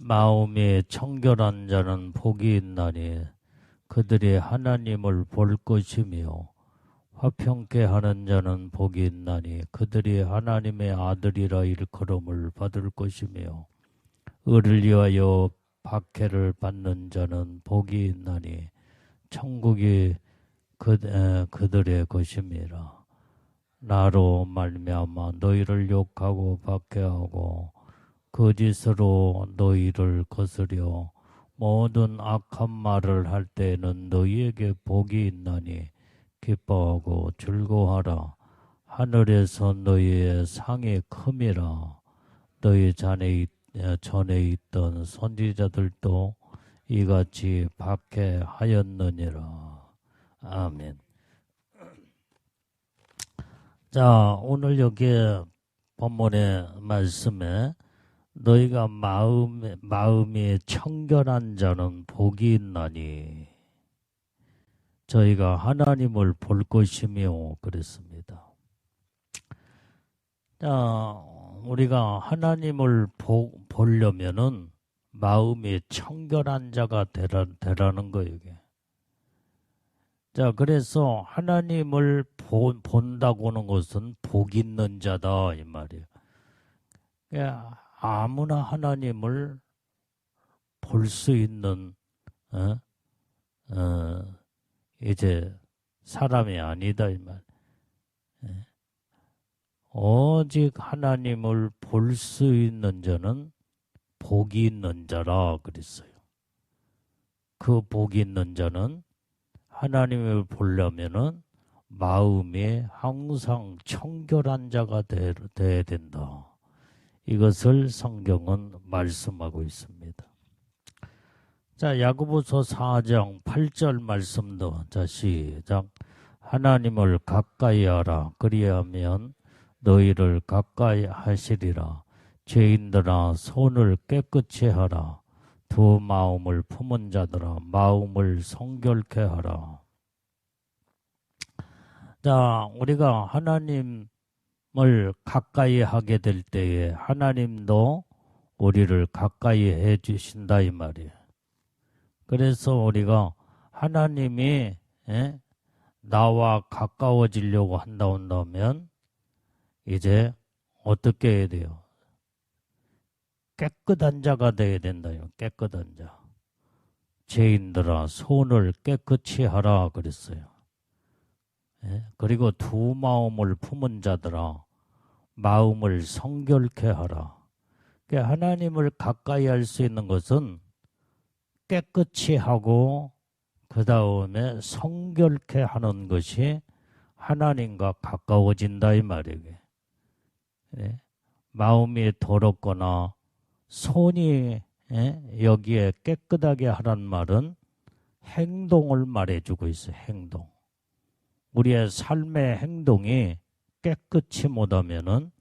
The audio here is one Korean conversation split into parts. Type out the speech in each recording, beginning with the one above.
마음이 청결한 자는 복이 있나니 그들이 하나님을 볼 것이며 화평케 하는 자는 복이 있나니 그들이 하나님의 아들이라 일컬음을 받을 것이며 의를 위하여 박해를 받는 자는 복이 있나니 천국이 그들의 것임이라. 나로 말미암아 너희를 욕하고 박해하고 거짓으로 너희를 거스려 모든 악한 말을 할 때에는 너희에게 복이 있나니 기뻐하고 즐거워하라. 하늘에서 너희의 상이 큼이라. 너희 전에 있던 선지자들도 이같이 박해하였느니라. 아멘. 자, 오늘 여기 본문의 말씀에 너희가 마음이 청결한 자는 복이 있나니 저희가 하나님을 볼 것이며 그랬습니다. 자, 우리가 하나님을 보려면은 마음이 청결한 자가 되라는 거예요. 이게. 자, 그래서 하나님을 본다고 하는 것은 복 있는 자다 이 말이에요. 그러니까 아무나 하나님을 볼 수 있는 이제 사람이 아니다 이 말. 오직 하나님을 볼 수 있는 자는 복이 있는 자라 그랬어요. 그 복이 있는 자는 하나님을 보려면은 마음이 항상 청결한 자가 되어야 된다. 이것을 성경은 말씀하고 있습니다. 자, 야고보서 4장 8절 말씀도 자 시작. 하나님을 가까이 하라. 그리하면 너희를 가까이 하시리라. 죄인들아 손을 깨끗이 하라. 두 마음을 품은 자들아 마음을 성결케 하라. 자, 우리가 하나님을 가까이 하게 될 때에 하나님도 우리를 가까이 해 주신다 이 말이에요. 그래서 우리가 하나님이 나와 가까워지려고 한다면 이제 어떻게 해야 돼요? 깨끗한 자가 되어야 된다요. 깨끗한 자. 죄인들아 손을 깨끗이 하라 그랬어요. 그리고 두 마음을 품은 자들아 마음을 성결케 하라. 그러니까 하나님을 가까이 할 수 있는 것은 깨끗이 하고 그 다음에 성결케 하는 것이 하나님과 가까워진다 이 말이에요. 마음이 더럽거나 손이 여기에 깨끗하게 하란 말은 행동을 말해주고 있어요. 행동. 우리의 삶의 행동이 깨끗이 못하면은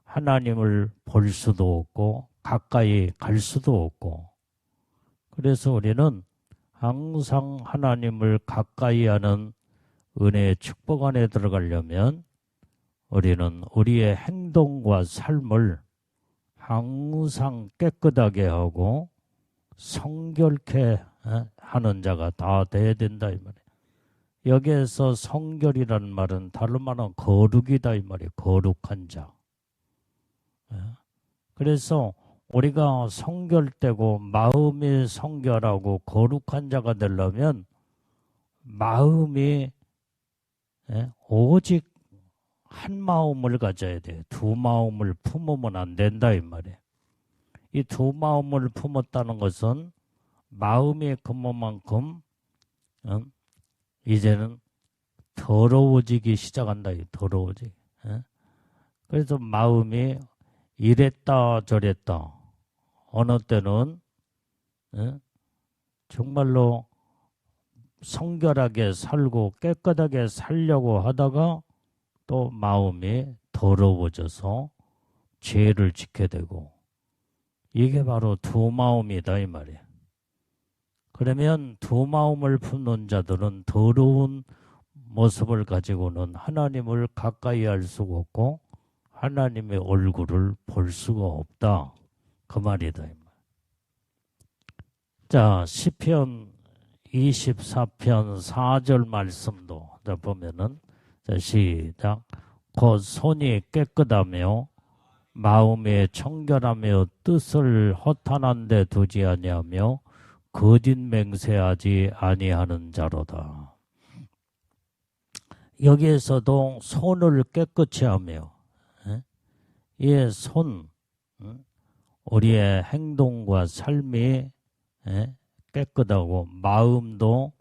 하나님을 볼 수도 없고 가까이 갈 수도 없고, 그래서 우리는 항상 하나님을 가까이 하는 은혜의 축복 안에 들어가려면 우리는 우리의 행동과 삶을 항상 깨끗하게 하고 성결케 하는 자가 다 돼야 된다 이 말이에요. 여기에서 성결이라는 말은 다른 말은 거룩이다 이 말이에요. 거룩한 자. 그래서 우리가 성결되고 마음이 성결하고 거룩한 자가 되려면 마음이 오직 한 마음을 가져야 돼요. 두 마음을 품으면 안 된다 이 말이에요. 이 두 마음을 품었다는 것은 마음이 그만큼 이제는 더러워지기 시작한다. 더러워지기. 그래서 마음이 이랬다 저랬다. 어느 때는 정말로 성결하게 살고 깨끗하게 살려고 하다가 또 마음이 더러워져서 죄를 짓게 되고, 이게 바로 두 마음이다 이 말이에요. 그러면 두 마음을 품는 자들은 더러운 모습을 가지고는 하나님을 가까이 할 수가 없고 하나님의 얼굴을 볼 수가 없다. 그 말이다 이 말. 자, 시편 24편 4절 말씀도 자 보면은 자 시작. 곧 손이 깨끗하며 마음이 청결하며 뜻을 허탄한 데 두지 아니하며 거짓 맹세하지 아니하는 자로다. 여기에서도 손을 깨끗이 하며 이 손, 우리의 행동과 삶이 깨끗하고 마음도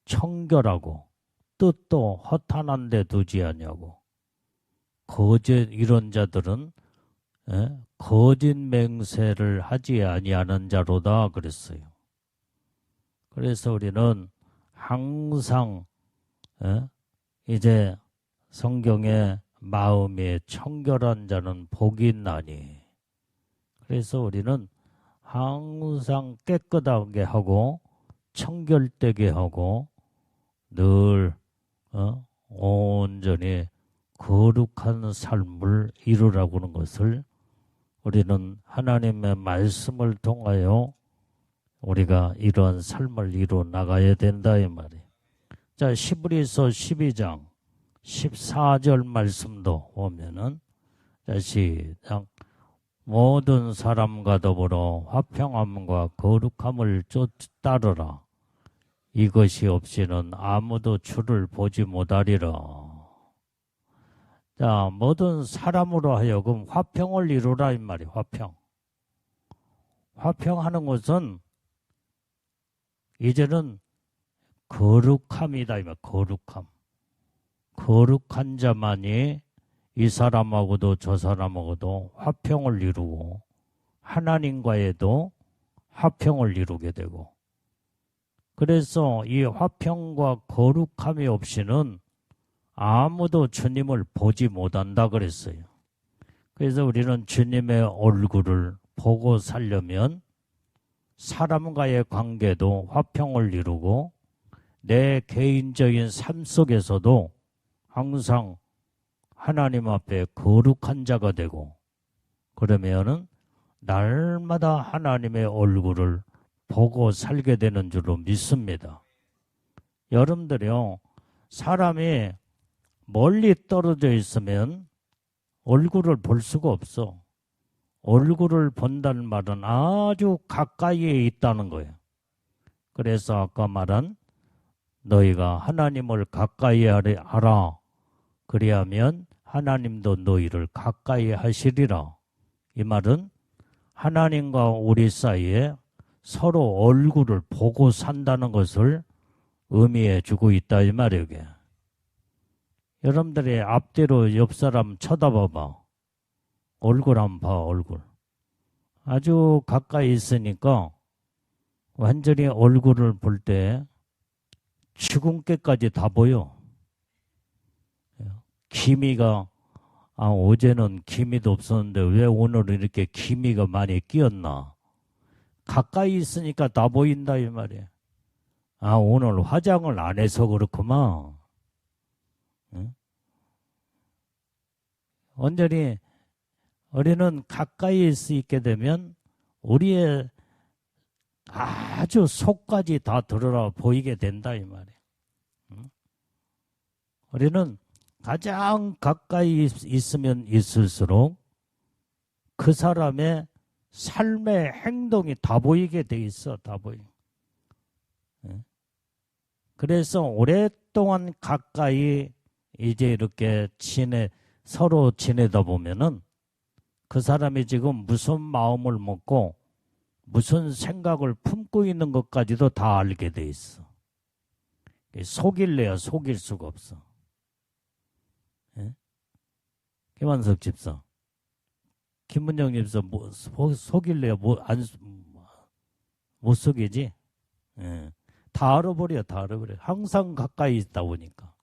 청결하고 뜻도 허탄한 데 두지 아니하고 거짓 이런 자들은 거짓 맹세를 하지 아니하는 자로다 그랬어요. 그래서 우리는 항상 이제 성경에 마음이 청결한 자는 복이 있나니, 그래서 우리는 항상 깨끗하게 하고 청결되게 하고 늘 온전히 거룩한 삶을 이루라고 하는 것을 우리는 하나님의 말씀을 통하여 우리가 이러한 삶을 이루어 나가야 된다 이 말이에요. 자, 히브리서 12장 14절 말씀도 보면은 자, 시작. 모든 사람과 더불어 화평함과 거룩함을 따르라. 이것이 없이는 아무도 주를 보지 못하리라. 자, 모든 사람으로 하여금 화평을 이루라 이 말이에요. 화평. 화평하는 것은 이제는 거룩함이다 이 말. 거룩함. 거룩한 자만이 이 사람하고도 저 사람하고도 화평을 이루고 하나님과에도 화평을 이루게 되고, 그래서 이 화평과 거룩함이 없이는 아무도 주님을 보지 못한다 그랬어요. 그래서 우리는 주님의 얼굴을 보고 살려면 사람과의 관계도 화평을 이루고 내 개인적인 삶 속에서도 항상 하나님 앞에 거룩한 자가 되고, 그러면은 날마다 하나님의 얼굴을 보고 살게 되는 줄로 믿습니다. 여러분들이요, 사람이 멀리 떨어져 있으면 얼굴을 볼 수가 없어. 얼굴을 본다는 말은 아주 가까이에 있다는 거예요. 그래서 아까 말한 너희가 하나님을 가까이 하라. 그리하면 하나님도 너희를 가까이 하시리라. 이 말은 하나님과 우리 사이에 서로 얼굴을 보고 산다는 것을 의미해 주고 있다 이 말이에요. 여러분들이 앞뒤로 옆 사람 쳐다봐봐. 얼굴 한번 봐. 얼굴. 아주 가까이 있으니까 완전히 얼굴을 볼 때 주근깨까지 다 보여. 기미가 어제는 기미도 없었는데 왜 오늘은 이렇게 기미가 많이 끼었나. 가까이 있으니까 다 보인다 이 말이에요. 오늘 화장을 안 해서 그렇구만. 완전히 우리는 가까이 있게 되면 우리의 아주 속까지 다 드러나 보이게 된다 이 말이에요. 우리는 가장 가까이 있으면 있을수록 그 사람의 삶의 행동이 다 보이게 돼 있어. 다 보여. 그래서 오랫동안 가까이 이제 이렇게 서로 지내다 보면은 그 사람이 지금 무슨 마음을 먹고 무슨 생각을 품고 있는 것까지도 다 알게 돼 있어. 속일래야 속일 수가 없어. 김한석 집사, 김문정 집사, 속일래야 못 속이지? 다 알아버려, 다 알아버려. 항상 가까이 있다 보니까.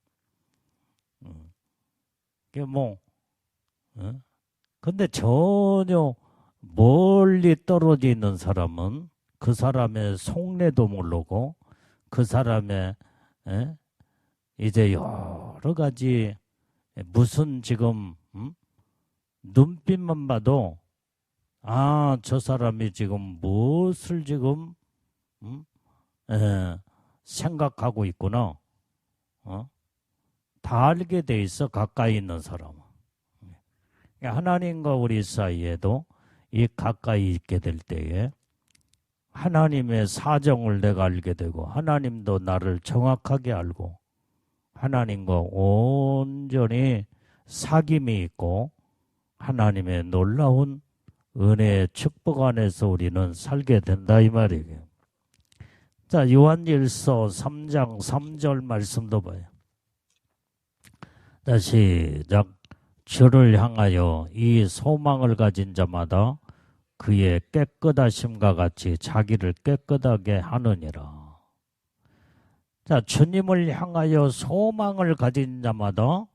근데 전혀 멀리 떨어져 있는 사람은 그 사람의 속내도 모르고 그 사람의 이제 여러 가지 무슨 지금 눈빛만 봐도 저 사람이 지금 무엇을 지금 생각하고 있구나. 다 알게 돼 있어, 가까이 있는 사람은. 하나님과 우리 사이에도 이 가까이 있게 될 때에 하나님의 사정을 내가 알게 되고 하나님도 나를 정확하게 알고 하나님과 온전히 사귐이 있고 하나님의 놀라운 은혜의 축복 안에서 우리는 살게 된다 이 말이에요. 자, 요한일서 3장 3절 말씀도 봐요. 자, 시작. 주를 향하여 이 소망을 가진 자마다 그의 깨끗하심과 같이 자기를 깨끗하게 하느니라. 자, 주님을 향하여 소망을 가진 자마다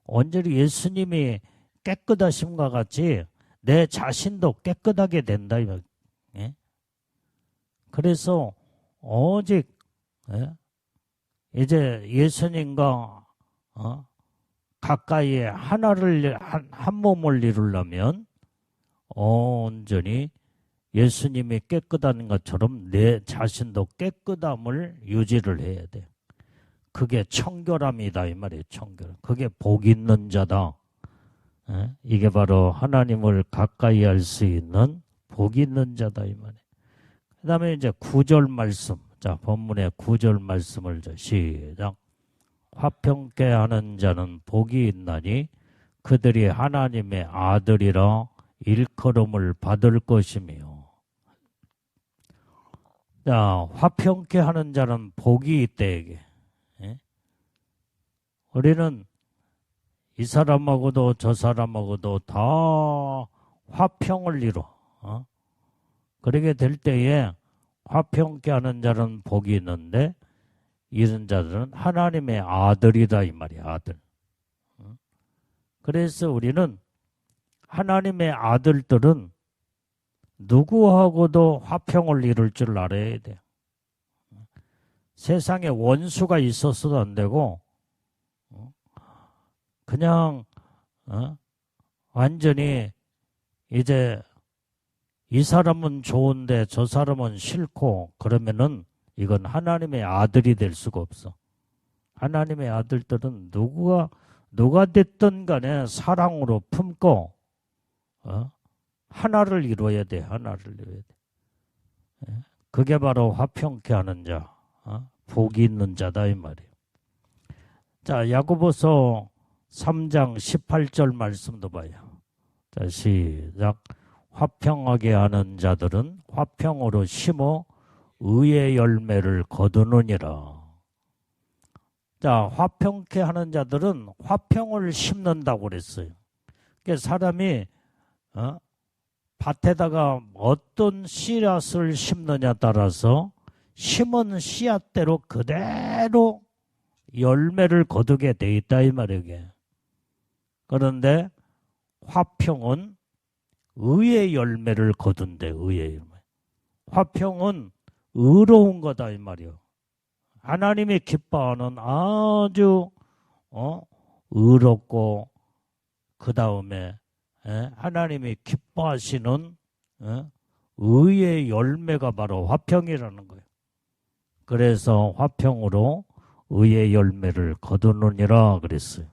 온전히 예수님이 깨끗하심과 같이 내 자신도 깨끗하게 된다. 예? 그래서 오직 이제 예수님과 가까이에 하나를 한 몸을 이루려면 온전히 예수님이 깨끗한 것처럼 내 자신도 깨끗함을 유지를 해야 돼. 그게 청결함이다 이 말이에요. 청결. 그게 복 있는 자다. 이게 바로 하나님을 가까이 할 수 있는 복 있는 자다 이 말이에요. 그 다음에 이제 9절 말씀. 자, 본문의 9절 말씀을 시작. 화평케 하는 자는 복이 있나니 그들이 하나님의 아들이라 일컬음을 받을 것이며. 자, 화평케 하는 자는 복이 있대 이게. 우리는 이 사람하고도 저 사람하고도 다 화평을 이뤄. 그러게 될 때에 화평케 하는 자는 복이 있는데 이런 자들은 하나님의 아들이다 이 말이야. 아들. 그래서 우리는 하나님의 아들들은 누구하고도 화평을 이룰 줄 알아야 돼. 세상에 원수가 있어서도 안 되고 그냥 완전히 이제 이 사람은 좋은데 저 사람은 싫고 그러면은 이건 하나님의 아들이 될 수가 없어. 하나님의 아들들은 누가 됐든 간에 사랑으로 품고 하나를 이루어야 돼. 하나를 이루어야 돼. 그게 바로 화평케 하는 자, 복이 있는 자다 이 말이에요. 자, 야고보서 3장 18절 말씀도 봐요. 자, 시작. 화평하게 하는 자들은 화평으로 심어 의의 열매를 거두느니라. 자, 화평케 하는 자들은 화평을 심는다고 그랬어요. 그러니까 사람이 밭에다가 어떤 씨앗을 심느냐에 따라서 심은 씨앗대로 그대로 열매를 거두게 돼 있다 이 말이에요. 그런데 화평은 의의 열매를 거둔대. 의의 열매. 화평은 의로운 거다 이 말이요. 하나님이 기뻐하는 아주 의롭고 그 다음에 하나님이 기뻐하시는 의의 열매가 바로 화평이라는 거예요. 그래서 화평으로 의의 열매를 거두느니라 그랬어요.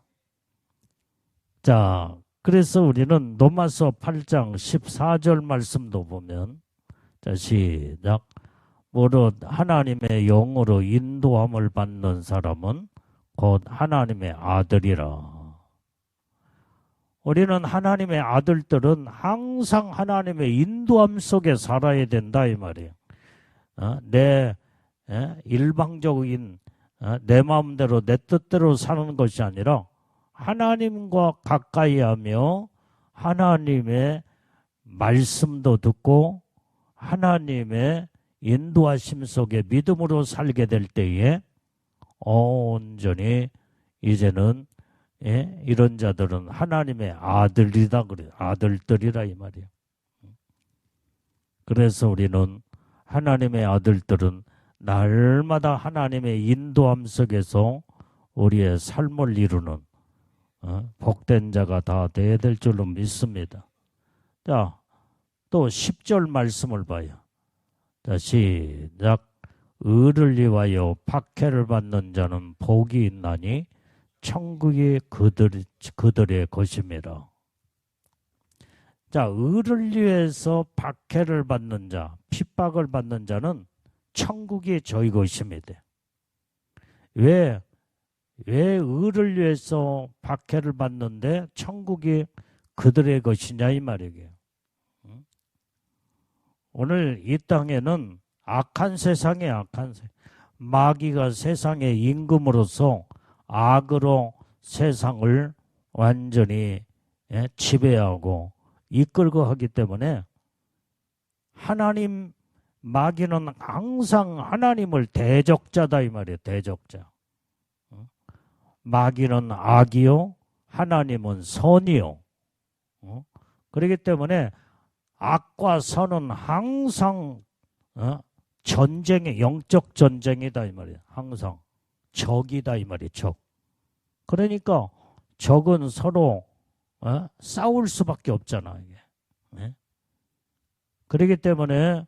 자, 그래서 우리는 로마서 8장 14절 말씀도 보면 자, 시작. 무릇 하나님의 영으로 인도함을 받는 사람은 곧 하나님의 아들이라. 우리는 하나님의 아들들은 항상 하나님의 인도함 속에 살아야 된다 이 말이에요. 내 일방적인 내 마음대로 내 뜻대로 사는 것이 아니라 하나님과 가까이 하며 하나님의 말씀도 듣고 하나님의 인도하심 속에 믿음으로 살게 될 때에 온전히 이제는 이런 자들은 하나님의 아들이다 그래요. 아들들이라 이 말이에요. 그래서 우리는 하나님의 아들들은 날마다 하나님의 인도함 속에서 우리의 삶을 이루는 복된 자가 다 되어야 될 줄로 믿습니다. 자, 또 10절 말씀을 봐요. 자, 시작. 의를 위하여 박해를 받는 자는 복이 있나니 천국이 그들의 것임이라. 자, 의를 위해서 박해를 받는 자, 핍박을 받는 자는 천국이 저희 것입니다. 왜 의를 위해서 박해를 받는데 천국이 그들의 것이냐 이 말이에요. 오늘 이 땅에는 악한 세상에 마귀가 세상의 임금으로서 악으로 세상을 완전히 지배하고 이끌고 하기 때문에 마귀는 항상 하나님을 대적자다 이 말이에요. 대적자. 마귀는 악이요, 하나님은 선이요. 그렇기 때문에 악과 선은 항상 영적 전쟁이다 이 말이에요. 항상 적이다 이 말이에요. 적. 그러니까 적은 서로 싸울 수밖에 없잖아 이게. 그렇기 때문에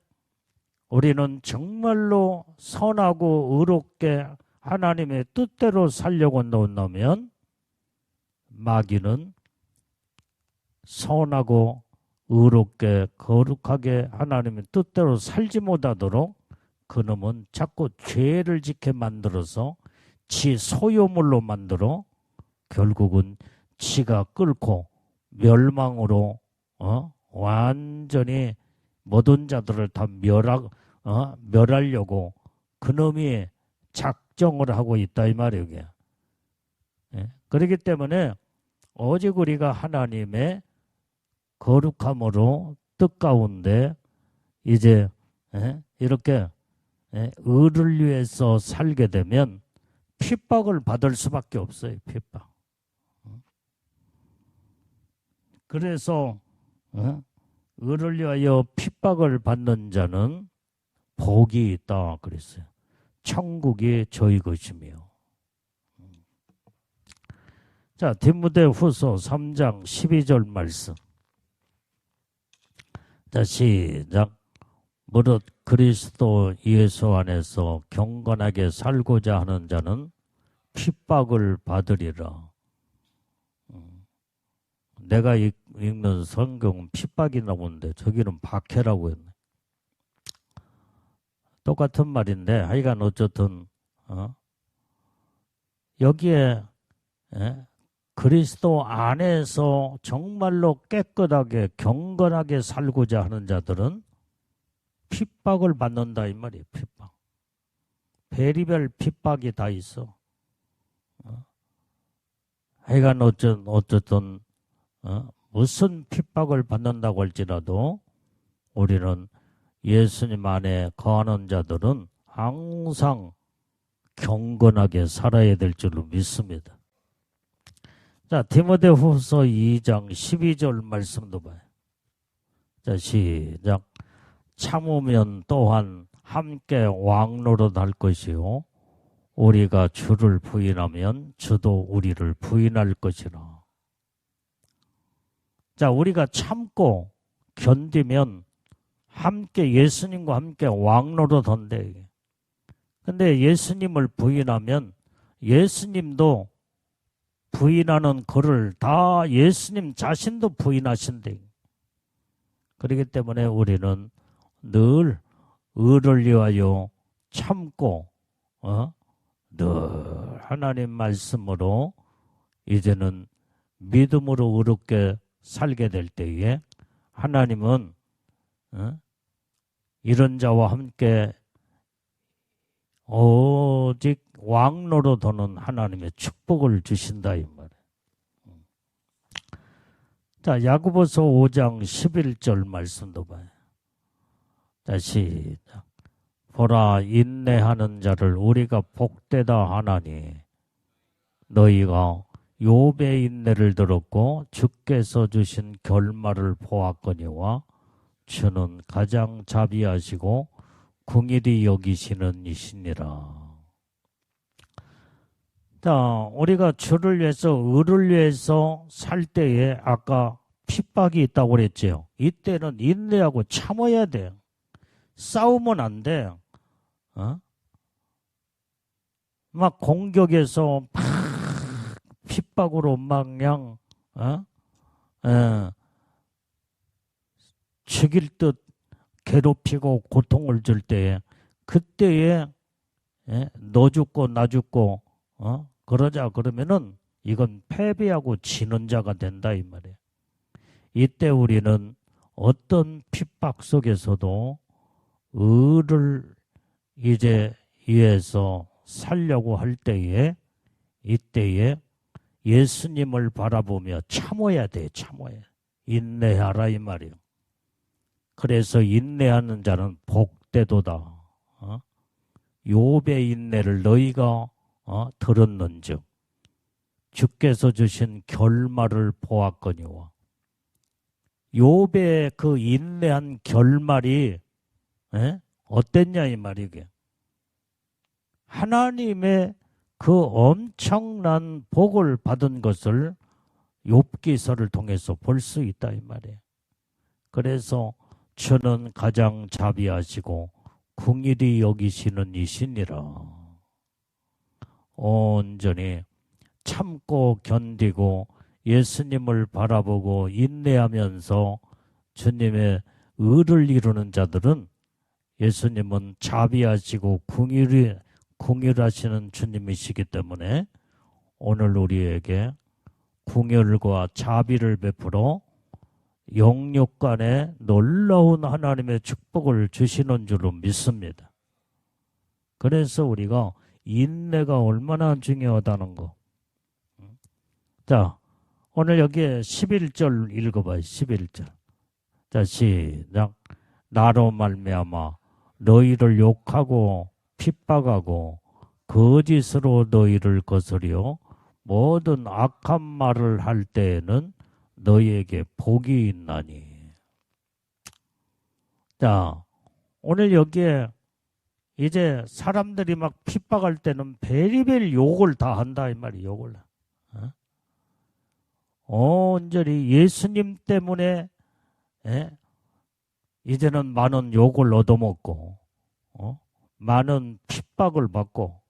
우리는 정말로 선하고 의롭게 하나님의 뜻대로 살려고 논다면 마귀는 선하고 의롭게 거룩하게 하나님의 뜻대로 살지 못하도록 그놈은 자꾸 죄를 짓게 만들어서 지 소유물로 만들어 결국은 지가 끓고 멸망으로 완전히 모든 자들을 다 멸하려고 그놈이 작정을 하고 있다 이 말이에요. 그렇기 때문에 오직 우리가 하나님의 거룩함으로 뜻 가운데 이제 이렇게 의를 위해서 살게 되면 핍박을 받을 수밖에 없어요. 핍박. 그래서 의를 위하여 핍박을 받는 자는 복이 있다 그랬어요. 천국이 저희 것이며. 자, 디모데후서 3장 12절 말씀. 자, 시작. 무릇 그리스도 예수 안에서 경건하게 살고자 하는 자는 핍박을 받으리라. 내가 읽는 성경은 핍박이 나오는데 저기는 박해라고 했네. 똑같은 말인데 하여간 어쨌든 여기에 그리스도 안에서 정말로 깨끗하게 경건하게 살고자 하는 자들은 핍박을 받는다 이 말이에요. 핍박. 별의별 핍박이 다 있어. 하여간 어쨌든 무슨 핍박을 받는다고 할지라도 우리는 예수님 안에 거하는 자들은 항상 경건하게 살아야 될 줄로 믿습니다. 자, 디모데후서 2장 12절 말씀도 봐요. 자, 시작. 참으면 또한 함께 왕노릇 할 것이요 우리가 주를 부인하면 주도 우리를 부인할 것이라. 자, 우리가 참고 견디면 함께 예수님과 함께 왕노릇 한대. 근데 예수님을 부인하면 예수님도 부인하는 그를 다 예수님 자신도 부인하신대. 그렇기 때문에 우리는 늘 의를 위하여 참고 늘 하나님 말씀으로 이제는 믿음으로 의롭게 살게 될 때에 하나님은 이런 자와 함께 오직 왕노로 도는 하나님의 축복을 주신다 이 말이에요. 자, 야고보서 5장 11절 말씀도 봐요. 자, 시작. 보라, 인내하는 자를 우리가 복되다 하나니 너희가 욥의 인내를 들었고 주께서 주신 결말을 보았거니와 주는 가장 자비하시고 긍휼히 여기시는 이시니라. 자, 우리가 주를 위해서 의를 위해서 살 때에 아까 핍박이 있다고 그랬죠. 이때는 인내하고 참아야 돼요. 싸우면 안 돼. 막 공격해서 막 핍박으로 막 그냥 죽일 듯 괴롭히고 고통을 줄 때에 그때에 너 죽고 나 죽고 그러자 그러면은 이건 패배하고 지는 자가 된다 이 말이에요. 이때 우리는 어떤 핍박 속에서도 의를 이제 위해서 살려고 할 때에 이때에 예수님을 바라보며 참아야 돼. 참아야. 인내하라 이 말이에요. 그래서 인내하는 자는 복되도다. 욥의 인내를 너희가 들었는즉 주께서 주신 결말을 보았거니와. 욥의 그 인내한 결말이 어땠냐 이 말이게. 하나님의 그 엄청난 복을 받은 것을 욥기서를 통해서 볼 수 있다 이 말이에요. 그래서 주는 가장 자비하시고 긍휼히 여기시는 이시니라. 온전히 참고 견디고 예수님을 바라보고 인내하면서 주님의 의를 이루는 자들은 예수님은 자비하시고 긍휼하시는 주님이시기 때문에 오늘 우리에게 긍휼과 자비를 베풀어 영육 간에 놀라운 하나님의 축복을 주시는 줄로 믿습니다. 그래서 우리가 인내가 얼마나 중요하다는 거. 자, 오늘 여기에 11절 읽어봐요. 11절. 자, 시작. 나로 말미암아 너희를 욕하고 핍박하고 거짓으로 너희를 거스려 모든 악한 말을 할 때에는 너희에게 복이 있나니. 자, 오늘 여기에 이제 사람들이 막 핍박할 때는 베리베리 욕을 다 한다 이 말이에요. 욕을. 온전히 예수님 때문에 이제는 많은 욕을 얻어먹고 많은 핍박을 받고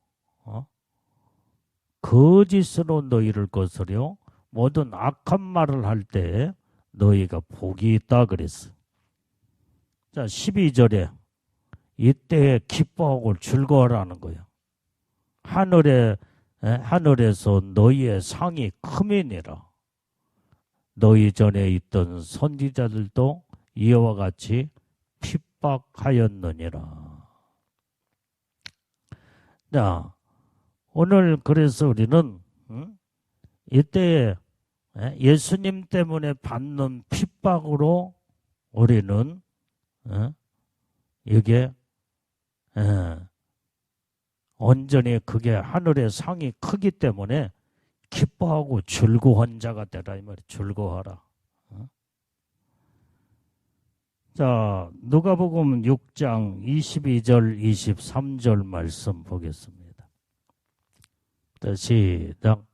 거짓으로 너희를 거스려 모든 악한 말을 할 때 너희가 복이 있다 그랬어. 자, 12절에 이때에 기뻐하고 즐거워하라는 거예요. 하늘에서 너희의 상이 크면이라. 너희 전에 있던 선지자들도 이와 같이 핍박하였느니라. 자, 오늘 그래서 우리는 이때에 예수님 때문에 받는 핍박으로 우리는 이게 온전히 그게 하늘의 상이 크기 때문에 기뻐하고 즐거운 자가 되라 이 말이야. 즐거워하라. 자, 누가복음 6장 22절 23절 말씀 보겠습니다. 시작.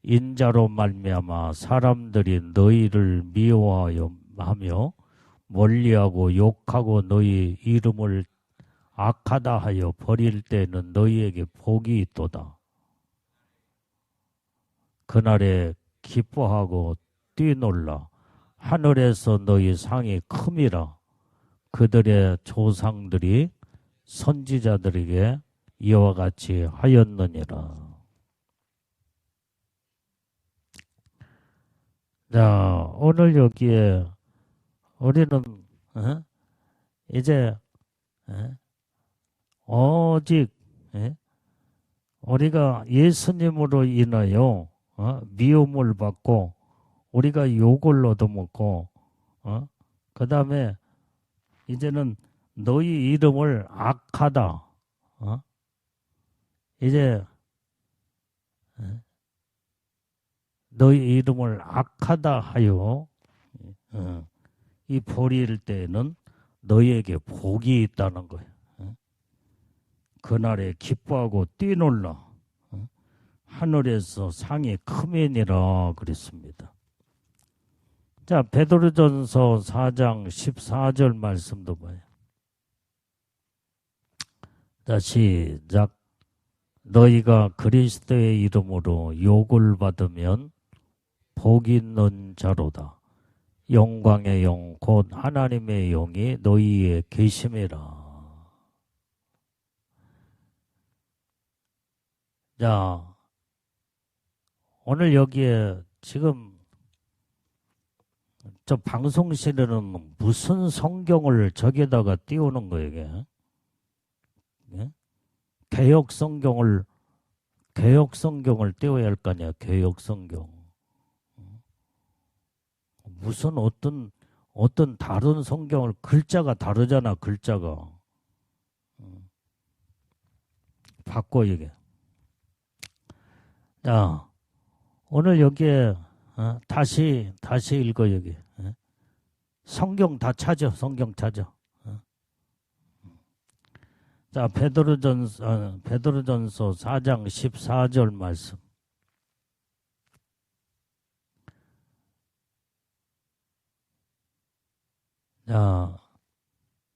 인자로 말미암아 사람들이 너희를 미워하며 멀리하고 욕하고 너희 이름을 악하다 하여 버릴 때는 너희에게 복이 있도다. 그날에 기뻐하고 뛰놀라. 하늘에서 너희 상이 큼이라. 그들의 조상들이 선지자들에게 이와 같이 하였느니라. 자, 오늘 여기에 우리는 이제 오직 우리가 예수님으로 인하여 미움을 받고 우리가 욕을 얻어먹고 그 다음에 이제는 너희 이름을 악하다. 이제 너희 이름을 악하다 하여 이 버릴 때에는 너희에게 복이 있다는 거예요. 그날에 기뻐하고 뛰놀라. 하늘에서 상이 크면이라 그랬습니다. 자, 베드로전서 4장 14절 말씀도 봐요. 자, 시작. 너희가 그리스도의 이름으로 욕을 받으면 복 있는 자로다. 영광의 영, 곧 하나님의 영이 너희에 계심이라. 자, 오늘 여기에 지금 저 방송실에는 무슨 성경을 저기다가 띄우는 거예요, 이게? 예? 개혁 성경을 띄워야 할 거 아니야, 개혁 성경. 무슨 어떤 다른 성경을, 글자가 다르잖아, 글자가. 바꿔, 이게. 자, 오늘 여기에, 다시 읽어, 여기. 성경 다 찾아, 성경 찾아. 자, 베드로전서 4장 14절 말씀. 자,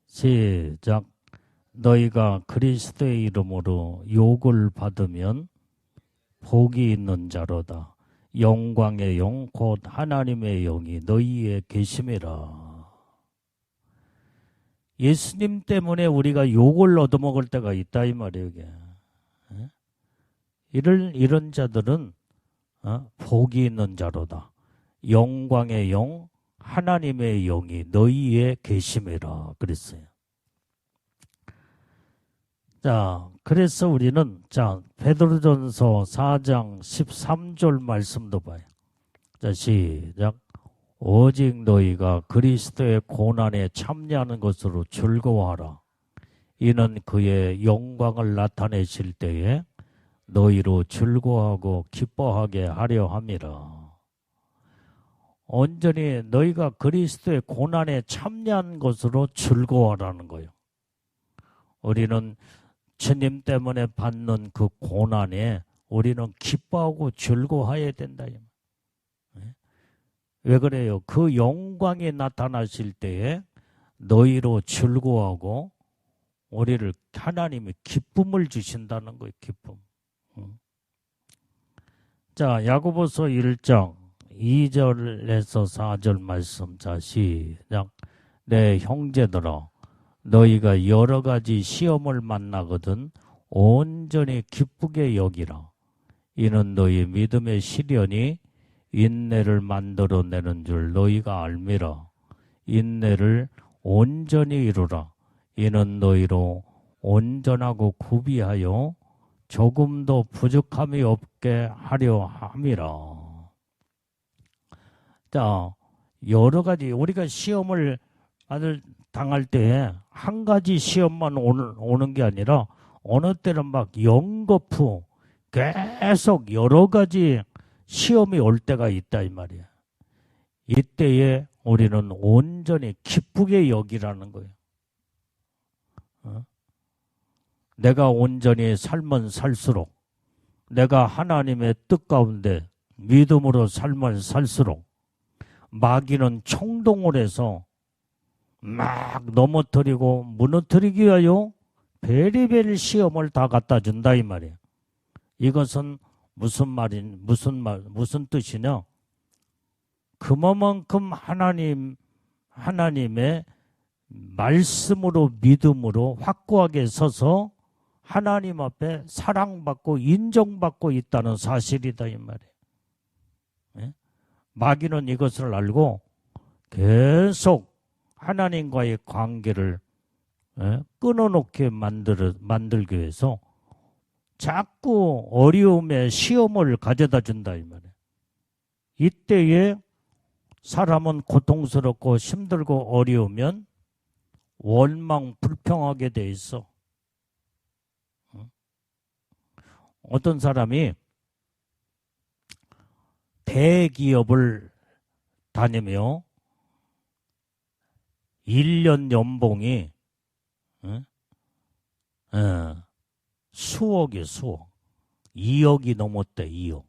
시작. 너희가 그리스도의 이름으로 욕을 받으면 복이 있는 자로다. 영광의 영, 곧 하나님의 영이 너희에 계심이라. 예수님 때문에 우리가 욕을 얻어먹을 때가 있다, 이 말이에요, 이게. 이런 자들은 복이 있는 자로다. 영광의 영, 하나님의 영이 너희에 계심이라 그랬어요. 자, 그래서 우리는 베드로전서 4장 13절 말씀도 봐요. 자, 시작. 오직 너희가 그리스도의 고난에 참여하는 것으로 즐거워하라. 이는 그의 영광을 나타내실 때에 너희로 즐거워하고 기뻐하게 하려 함이라. 온전히 너희가 그리스도의 고난에 참여한 것으로 즐거워하라는 거예요. 우리는 주님 때문에 받는 그 고난에 우리는 기뻐하고 즐거워해야 된다. 왜 그래요? 그 영광이 나타나실 때에 너희로 즐거워하고 우리를 하나님이 기쁨을 주신다는 거예요. 기쁨. 자, 야고보서 1장 2절에서 4절 말씀. 자, 시작. 내 형제들아, 너희가 여러 가지 시험을 만나거든 온전히 기쁘게 여기라. 이는 너희 믿음의 시련이 인내를 만들어내는 줄 너희가 알미라. 인내를 온전히 이루라. 이는 너희로 온전하고 구비하여 조금도 부족함이 없게 하려 함이라. 자, 여러 가지 우리가 시험을 당할 때 한 가지 시험만 오는 게 아니라 어느 때는 막 연거푸 계속 여러 가지 시험이 올 때가 있다, 이 말이야. 이때에 우리는 온전히 기쁘게 여기라는 거예요. 내가 온전히 살면 살수록, 내가 하나님의 뜻 가운데 믿음으로 살면 살수록 마귀는 총동을 해서 막 넘어뜨리고 무너뜨리기 위하여 베리베리 시험을 다 갖다 준다, 이 말이에요. 이것은 무슨 뜻이냐? 그만큼 하나님의 말씀으로 믿음으로 확고하게 서서 하나님 앞에 사랑받고 인정받고 있다는 사실이다, 이 말이에요. 예? 마귀는 이것을 알고 계속 하나님과의 관계를 끊어놓게 만들기 위해서 자꾸 어려움에 시험을 가져다 준다, 이 말이에요. 이때에 사람은 고통스럽고 힘들고 어려우면 원망 불평하게 돼 있어. 어떤 사람이 대기업을 다니며 1년 연봉이 수억. 2억이 넘었대, 2억.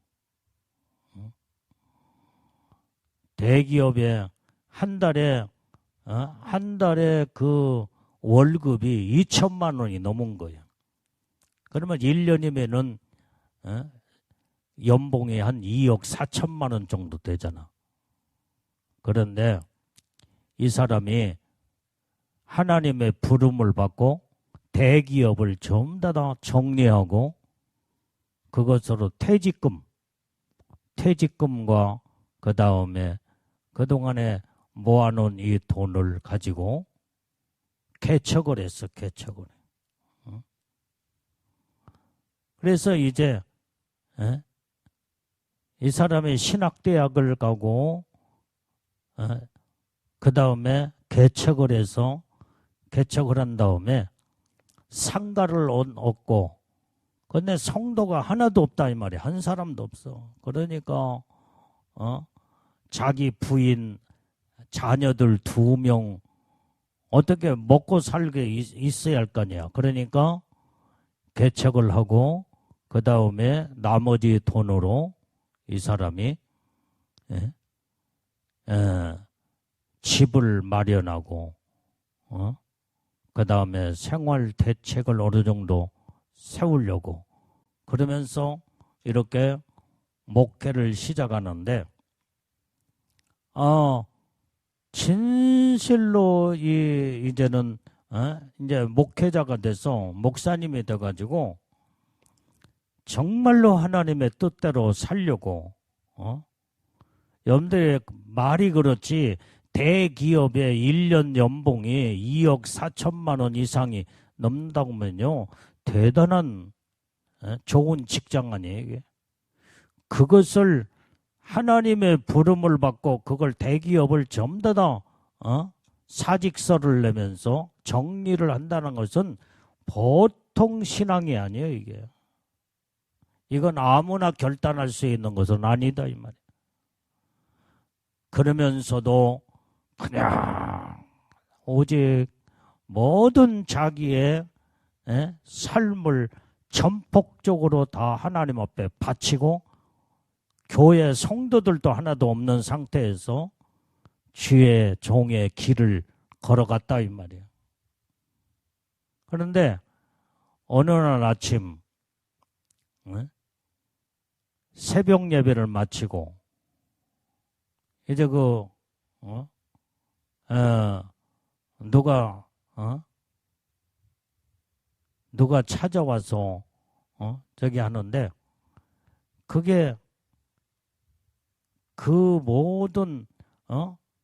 대기업에 한 달에 그 월급이 2천만 원이 넘은 거예요. 그러면 1년이면은 연봉이 한 2억 4천만 원 정도 되잖아. 그런데 이 사람이 하나님의 부름을 받고 대기업을 전부 다 정리하고 그것으로 퇴직금과 그 다음에 그동안에 모아놓은 이 돈을 가지고 개척을 했어, 개척을. 그래서 이제 이 사람이 신학대학을 가고 그 다음에 개척을 해서 개척을 한 다음에 상가를 얻고 근데 성도가 하나도 없다 이 말이야. 한 사람도 없어. 그러니까 자기 부인 자녀들 2명 어떻게 먹고 살게 있어야 할 거 아니야. 그러니까 개척을 하고 그 다음에 나머지 돈으로 이 사람이 집을 마련하고 그 다음에 생활 대책을 어느 정도 세우려고 그러면서 이렇게 목회를 시작하는데 진실로 이제는 이제 목회자가 돼서 목사님이 돼가지고 정말로 하나님의 뜻대로 살려고 여러분들의 말이 그렇지 대기업의 1년 연봉이 2억 4천만 원 이상이 넘는다고 하면요 대단한 좋은 직장 아니에요 이게. 그것을 하나님의 부름을 받고 그걸 대기업을 전부 다 사직서를 내면서 정리를 한다는 것은 보통 신앙이 아니에요 이게. 이건 아무나 결단할 수 있는 것은 아니다 이 말이에요. 그러면서도 그냥 오직 모든 자기의 삶을 전폭적으로 다 하나님 앞에 바치고 교회 성도들도 하나도 없는 상태에서 주의 종의 길을 걸어갔다 이 말이에요. 그런데 어느 날 아침 새벽 예배를 마치고 이제 누가 찾아와서 저기 하는데 그게 그 모든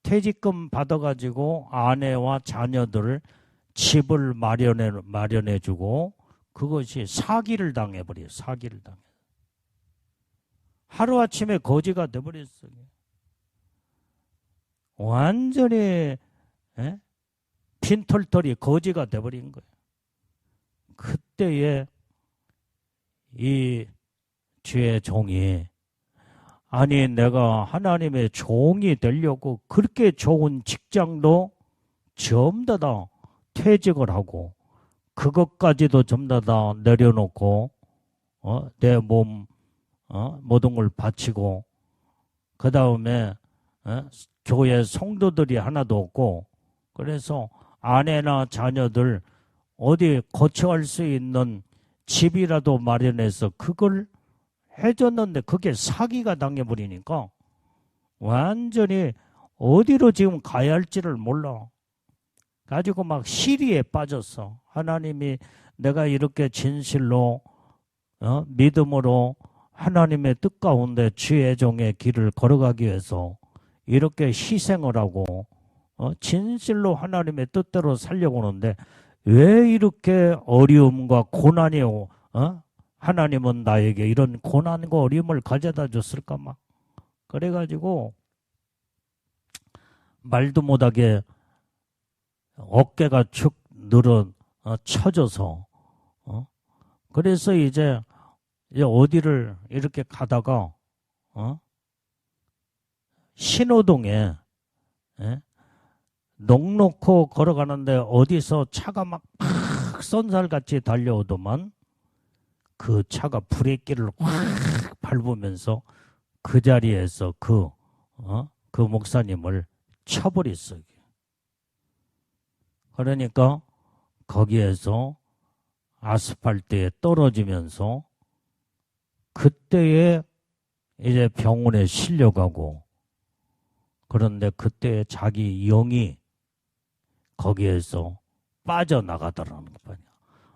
퇴직금 받아가지고 아내와 자녀들을 집을 마련해주고 그것이 사기를 당해버려요. 사기를 당해. 하루아침에 거지가 돼버렸어요. 완전히 빈털털이 거지가 돼버린 거예요. 그때에 이 주의 종이 아니 내가 하나님의 종이 되려고 그렇게 좋은 직장도 전부 다 퇴직을 하고 그것까지도 전부 다 내려놓고 내 몸 모든 걸 바치고 그 다음에 교회 성도들이 하나도 없고 그래서 아내나 자녀들 어디 거처할 수 있는 집이라도 마련해서 그걸 해줬는데 그게 사기가 당해버리니까 완전히 어디로 지금 가야 할지를 몰라. 가지고 막 시리에 빠졌어. 하나님이 내가 이렇게 진실로 믿음으로 하나님의 뜻 가운데 주의 종의 길을 걸어가기 위해서 이렇게 희생을 하고 진실로 하나님의 뜻대로 살려고 하는데 왜 이렇게 어려움과 고난이 하나님은 나에게 이런 고난과 어려움을 가져다 줬을까 막 그래가지고 말도 못하게 어깨가 축 쳐져서 그래서 이제 어디를 이렇게 가다가 신호동에 넉넉히 걸어가는데 어디서 차가 막 팍 쏜살같이 달려오더만 그 차가 브레이크를 확 밟으면서 그 자리에서 그 목사님을 쳐버렸어요. 그러니까 거기에서 아스팔트에 떨어지면서 그때에 이제 병원에 실려가고, 그런데 그때 자기 영이 거기에서 빠져나가더라는 거야.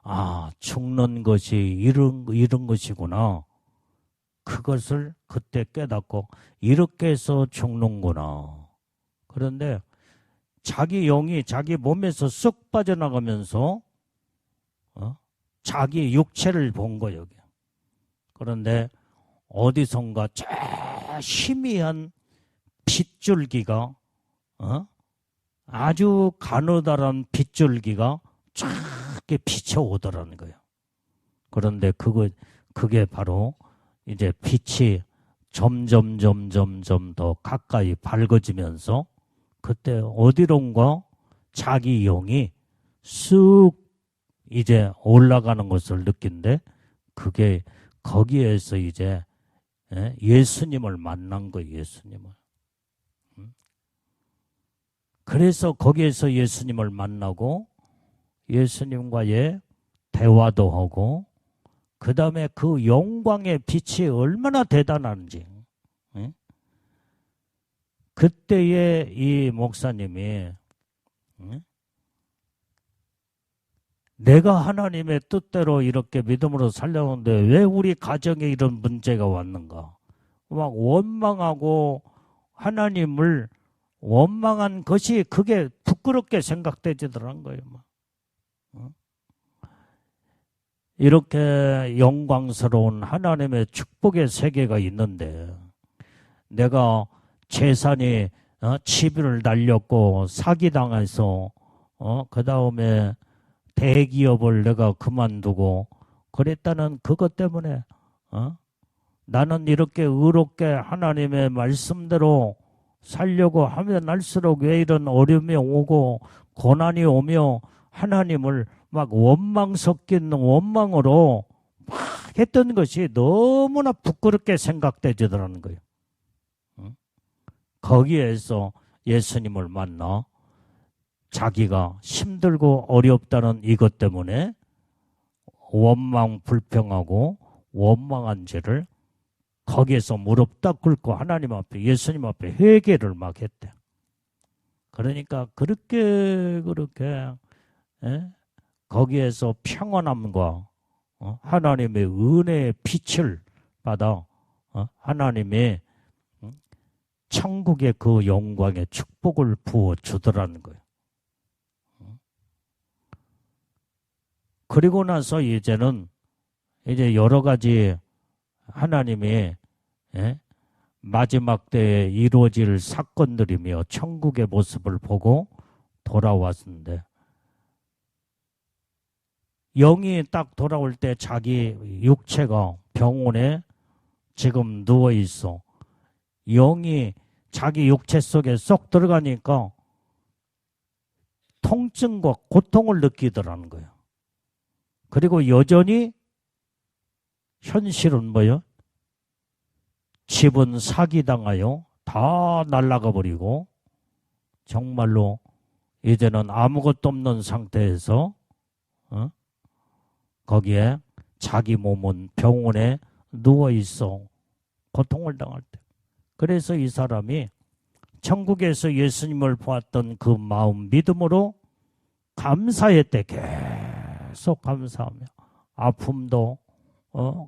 아, 죽는 것이 이런 것이구나. 그것을 그때 깨닫고 이렇게 해서 죽는구나. 그런데 자기 영이 자기 몸에서 쑥 빠져나가면서 자기 육체를 본 거예요. 그런데 어디선가 저 희미한 빗줄기가 아주 가느다란 빗줄기가 쫙 비쳐오더라는 거예요. 그런데 그게 바로 이제 빛이 점점 더 가까이 밝아지면서 그때 어디론가 자기 영이 쑥 이제 올라가는 것을 느낀데, 그게 거기에서 이제 예수님을 만난 거예요. 예수님을. 그래서 거기에서 예수님을 만나고 예수님과의 대화도 하고, 그 다음에 그 영광의 빛이 얼마나 대단한지, 그때에 이 목사님이 내가 하나님의 뜻대로 이렇게 믿음으로 살려는데 왜 우리 가정에 이런 문제가 왔는가, 막 원망하고 하나님을 원망한 것이 그게 부끄럽게 생각되지더란 거예요. 이렇게 영광스러운 하나님의 축복의 세계가 있는데 내가 재산이 치비를 날렸고 사기당해서 그 다음에 대기업을 내가 그만두고 그랬다는 그것 때문에 나는 이렇게 의롭게 하나님의 말씀대로 살려고 하면 할수록 왜 이런 어려움이 오고 고난이 오며 하나님을 막 원망 섞인 원망으로 막 했던 것이 너무나 부끄럽게 생각되더라는 거예요. 거기에서 예수님을 만나 자기가 힘들고 어렵다는 이것 때문에 원망 불평하고 원망한 죄를 거기에서 무릎 딱 꿇고 하나님 앞에 예수님 앞에 회개를 막 했대. 그러니까 그렇게 거기에서 평안함과 하나님의 은혜의 빛을 받아 하나님의 천국의 그 영광의 축복을 부어주더라는 거예요. 그리고 나서 이제는 이제 여러 가지 하나님이 마지막 때에 이루어질 사건들이며 천국의 모습을 보고 돌아왔는데, 영이 딱 돌아올 때 자기 육체가 병원에 지금 누워 있어. 영이 자기 육체 속에 쏙 들어가니까 통증과 고통을 느끼더라는 거예요. 그리고 여전히 현실은 뭐예요? 집은 사기당하여 다 날아가 버리고 정말로 이제는 아무것도 없는 상태에서 거기에 자기 몸은 병원에 누워있어 고통을 당할 때. 그래서 이 사람이 천국에서 예수님을 보았던 그 마음 믿음으로 감사했대. 계속 감사하며 아픔도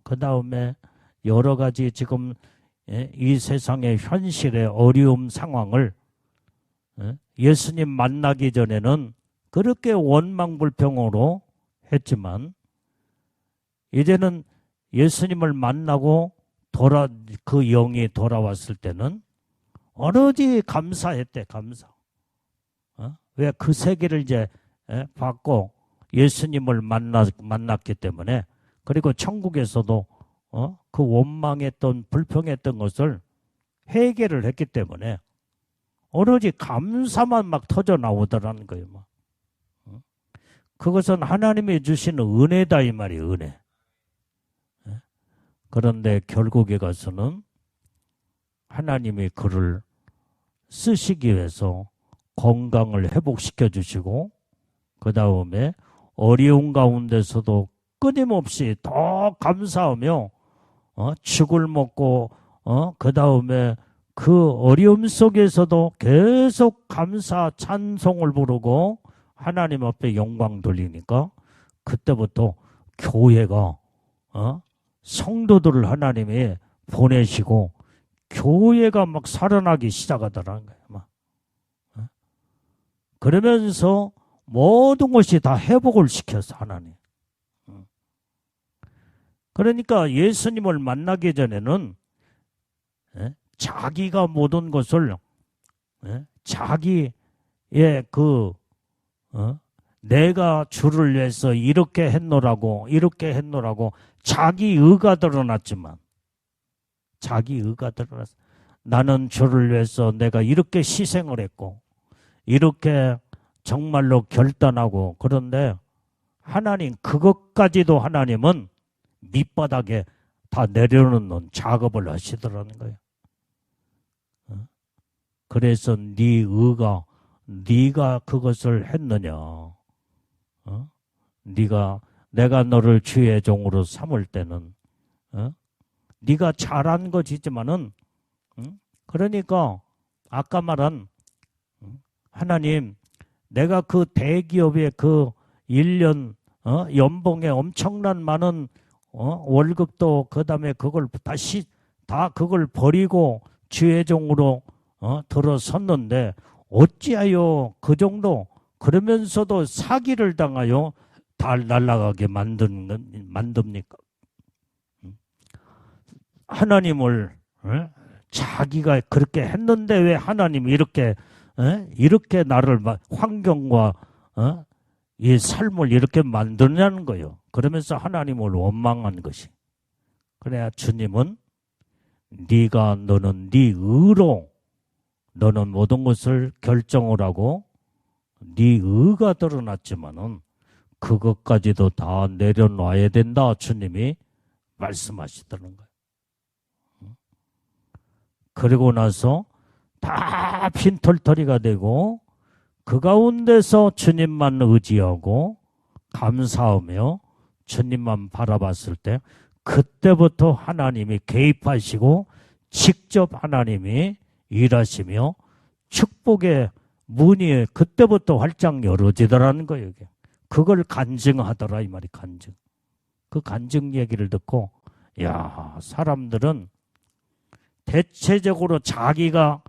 그 다음에 여러 가지 지금 이 세상의 현실의 어려움 상황을 예수님 만나기 전에는 그렇게 원망불평으로 했지만 이제는 예수님을 만나고 그 영이 돌아왔을 때는 오로지 감사했대. 감사. 왜 그 세계를 이제 받고 예수님을 만났기 때문에, 그리고 천국에서도 그 원망했던 불평했던 것을 회개를 했기 때문에 오로지 감사만 막 터져 나오더라는 거예요. 그것은 하나님이 주시는 은혜다 이 말이에요. 은혜. 그런데 결국에 가서는 하나님이 그를 쓰시기 위해서 건강을 회복시켜 주시고 그 다음에 어려운 가운데서도 끊임없이 더 감사하며 죽을 먹고 그 다음에 그 어려움 속에서도 계속 감사 찬송을 부르고 하나님 앞에 영광 돌리니까 그때부터 교회가 성도들을 하나님이 보내시고 교회가 막 살아나기 시작하더라는 거예요. 막. 그러면서 모든 것이 다 회복을 시켰어, 하나님. 그러니까 예수님을 만나기 전에는 자기가 모든 것을 자기의 내가 주를 위해서 이렇게 했노라고 자기 의가 드러났지만 자기 의가 드러났어. 나는 주를 위해서 내가 이렇게 희생을 했고 이렇게 정말로 결단하고 그런데 하나님 그것까지도 하나님은 밑바닥에 다 내려놓는 작업을 하시더라는 거예요. 그래서 네 의가 네가 그것을 했느냐? 내가 너를 주의 종으로 삼을 때는 네가 잘한 것이지만은 그러니까 아까 말한 하나님 내가 그 대기업의 그 1년 연봉에 엄청난 많은 월급도 그다음에 그걸 다시 다 그걸 버리고 주의 종으로 들어섰는데 어찌하여 그 정도 그러면서도 사기를 당하여 달 날아가게 만듭니까? 하나님을 자기가 그렇게 했는데 왜 하나님이 이렇게 나를 환경과 이 삶을 이렇게 만드냐는 거예요. 그러면서 하나님을 원망한 것이. 그래야 주님은 너는 네 의로 너는 모든 것을 결정을 하고 네 의가 드러났지만은 그것까지도 다 내려놔야 된다. 주님이 말씀하시더는 거예요. 그리고 나서 다 빈털터리가 되고 그 가운데서 주님만 의지하고 감사하며 주님만 바라봤을 때 그때부터 하나님이 개입하시고 직접 하나님이 일하시며 축복의 문이 그때부터 활짝 열어지더라는 거예요. 이게. 그걸 간증하더라 이 말이 간증. 그 간증 얘기를 듣고 야 사람들은 대체적으로 자기가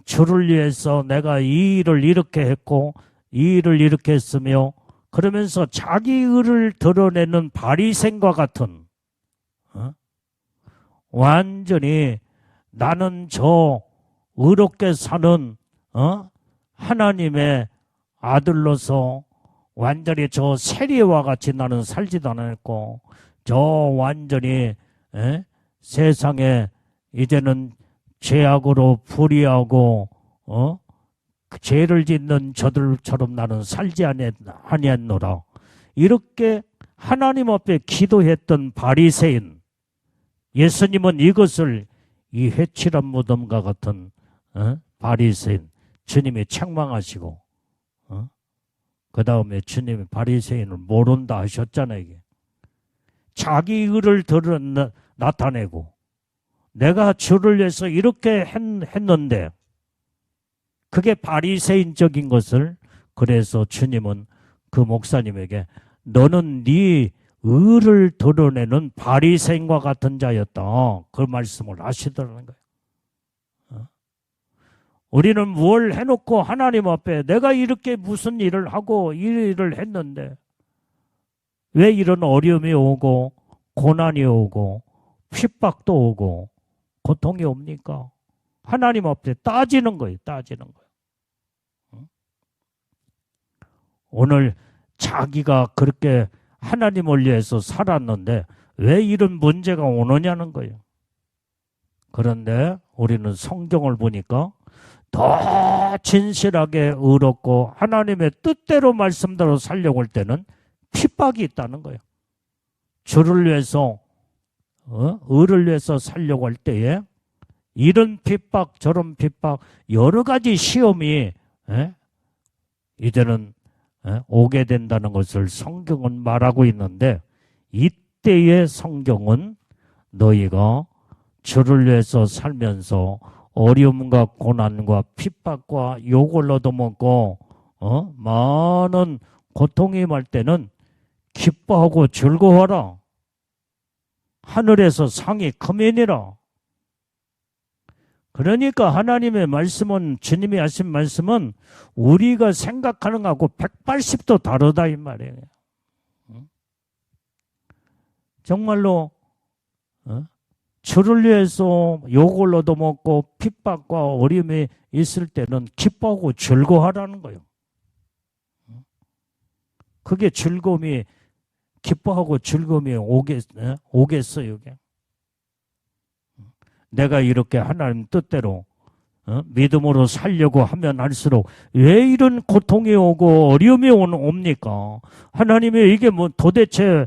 주를 위해서 내가 이 일을 이렇게 했고 이 일을 이렇게 했으며 그러면서 자기 의를 드러내는 바리새인과 같은 완전히 나는 저 의롭게 사는 하나님의 아들로서 완전히 저 세리와 같이 나는 살지도 않았고 저 완전히 세상에 이제는 죄악으로 불의하고 죄를 짓는 저들처럼 나는 살지 아니했노라. 이렇게 하나님 앞에 기도했던 바리새인 예수님은 이것을 이 회칠한 무덤과 같은 바리새인 주님이 책망하시고 그 다음에 주님이 바리새인을 모른다 하셨잖아요. 이게. 자기 의를 나타내고 내가 주를 위해서 이렇게 했는데 그게 바리새인적인 것을 그래서 주님은 그 목사님에게 너는 네 의를 드러내는 바리새인과 같은 자였다. 그 말씀을 하시더라는 거예요. 우리는 뭘 해놓고 하나님 앞에 내가 이렇게 무슨 일을 하고 이 일을 했는데 왜 이런 어려움이 오고 고난이 오고 핍박도 오고 고통이 옵니까? 하나님 앞에 따지는 거예요. 따지는 거예요. 오늘 자기가 그렇게 하나님을 위해서 살았는데 왜 이런 문제가 오느냐는 거예요. 그런데 우리는 성경을 보니까 더 진실하게 의롭고 하나님의 뜻대로 말씀대로 살려고 할 때는 핍박이 있다는 거예요. 주를 위해서 의를 위해서 살려고 할 때에 이런 핍박 저런 핍박 여러 가지 시험이 이제는 오게 된다는 것을 성경은 말하고 있는데 이때의 성경은 너희가 주를 위해서 살면서 어려움과 고난과 핍박과 욕을 얻어먹고 많은 고통이 임할 때는 기뻐하고 즐거워하라. 하늘에서 상이 크면이라. 그러니까 하나님의 말씀은, 주님이 하신 말씀은 우리가 생각하는 것하고 180도 다르다 이 말이에요. 정말로 주를 위해서 욕을 얻어먹고 핍박과 어려움이 있을 때는 기뻐하고 즐거워하라는 거예요. 그게 즐거움이, 기뻐하고 즐거움이 오겠어요. 이게. 내가 이렇게 하나님 뜻대로 믿음으로 살려고 하면 할수록 왜 이런 고통이 오고 어려움이 옵니까? 하나님이 이게 뭐 도대체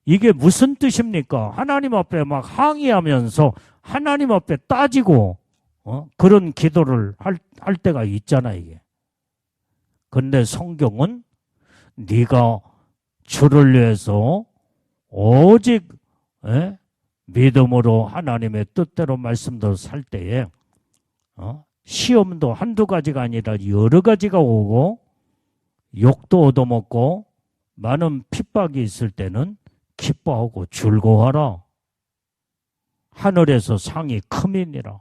이게 무슨 뜻입니까? 하나님 앞에 막 항의하면서 하나님 앞에 따지고 그런 기도를 할 때가 있잖아 이게. 근데 성경은 네가 주를 위해서 오직 믿음으로 하나님의 뜻대로 말씀대로 살 때에 시험도 한두 가지가 아니라 여러 가지가 오고 욕도 얻어먹고 많은 핍박이 있을 때는 기뻐하고 즐거워하라. 하늘에서 상이 크민이라.